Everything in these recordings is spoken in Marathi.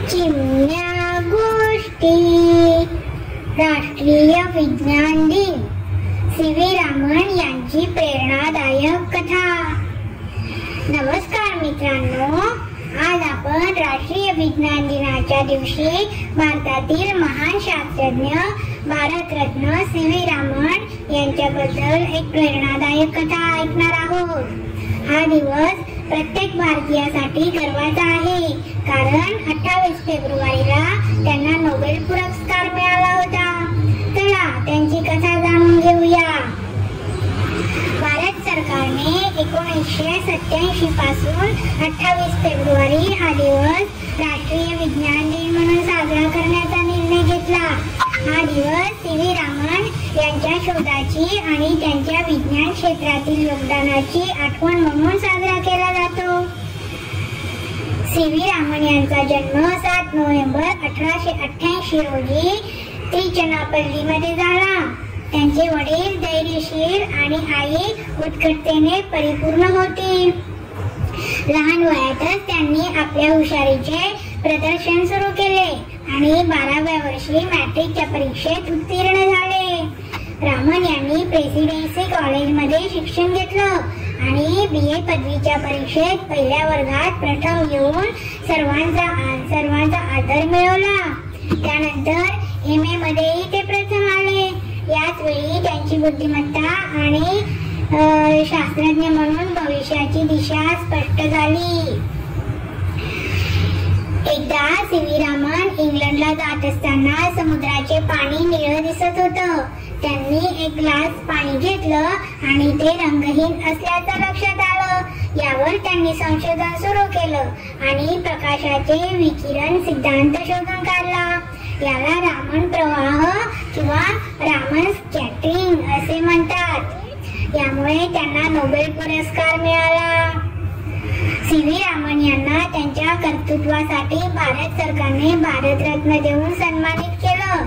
चिमण्या गोष्टी राष्ट्रीय विज्ञान दिन सी.व्ही. रामन यांची प्रेरणादायक कथा। नमस्कार मित्रांनो, आज आपण राष्ट्रीय विज्ञान दिनाच्या दिवशी भारतातील महान शास्त्रज्ञ भारतरत्न सी.व्ही. रामन यांच्याबद्दल एक प्रेरणादायक कथा ऐकणार आहोत। हा दिवस प्रत्येक भारतीयासाठी गर्वाचा आहे, कारण 28 फेब्रुवारीला त्यांना नोबेल पुरस्कार मिळाला होता। चला त्यांची कथा जाणून घेऊया। भारत सरकारने 1987 पासून 28 फेब्रुवारी हा दिवस राष्ट्रीय विज्ञान दिन म्हणून साजरा करण्याचा निर्णय घेतला। हा दिवस सी.व्ही. रामन यांच्या शोधाची आणि त्यांच्या विज्ञान क्षेत्रातील योगदानाची आठवण म्हणून साजरा केला जातो। सी.व्ही. रामन यांचा जन्म 7 नोव्हेंबर 1888 रोजी त्रिचनापल्लीमध्ये झाला। त्यांचे वडील धैर्यशील आणि आई उत्कटतेने परिपूर्ण होती। लहान वयातच त्यांनी आपल्या हुशारीचे प्रदर्शन सुरू केले आणि 12व्या वर्षी मॅट्रिकच्या परीक्षेत उत्तीर्ण झाले। रामन यांनी प्रेसिडेन्सी कॉलेजमध्ये शिक्षण घेतलं आणि BA पदवीच्या परीक्षेत पहिल्या वर्गात प्रथम येऊन सर्वांचा आदर मिळवला। त्यानंतर MA मध्येही ते प्रथम आले। याच वेळी त्यांची बुद्धिमत्ता आणि शास्त्रज्ञ म्हणून भविष्याची दिशा स्पष्ट झाली। एकदा सी.व्ही. रामन इंग्लंडला जात असताना समुद्राचे पाणी निळं दिसत होतं। त्यांनी एक ग्लास पाणी घेतलं आणि ते रंगहीन असल्याचं लक्षात आलं। यावर त्यांनी संशोधन सुरू केलं आणि प्रकाशाचे विकिरण सिद्धांत शोधून काढला। याला रामन प्रवाह किंवा रामन स्कॅटरिंग असे म्हणतात। यामुळे त्यांना नोबेल पुरस्कार मिळाला। सी.व्ही. रामन यांना त्यांच्या कर्तृत्वासाठी भारत सरकारने भारतरत्न देऊन सन्मानित केलं।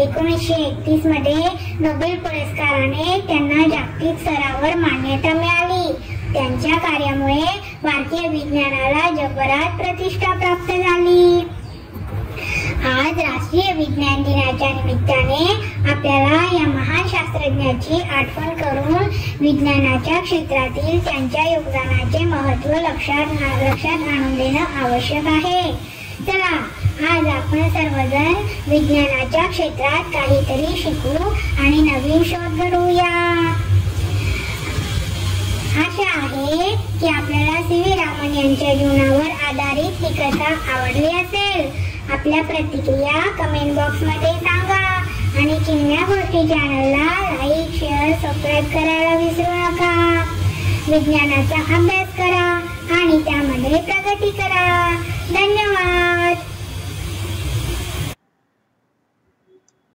1931 मध्ये नोबेल पुरस्काराने त्यांना जागतिक स्तरावर मान्यता मिळाली। त्यांच्या कार्यामुळे भारतीय विज्ञानाला जगभरात प्रतिष्ठा प्राप्त झाली। आज राष्ट्रीय विज्ञान दिनाच्या निमित्ताने आपल्याला या महान शास्त्रज्ञाची आठवण करून विज्ञानाच्या क्षेत्रातील त्यांच्या योगदानाचे महत्त्व लक्षात आणून देणं आवश्यक आहे। चला आज आपण सर्वजण विज्ञानाच्या क्षेत्रात काहीतरी शिकू आणि नवीन शोध घडवूया। आशा आहे की आपल्याला सी.व्ही. रामन यांच्या जीवनावर आधारित ही कथा आवडली असेल। आपल्या प्रतिक्रिया कमेंट बॉक्स मध्ये सांगा आणि चिमण्या गोष्टी चॅनलला लाईक, शेअर, सबस्क्राईब करायला विसरू नका। विज्ञानाचा अभ्यास करा आणि त्यामध्ये प्रगती करा।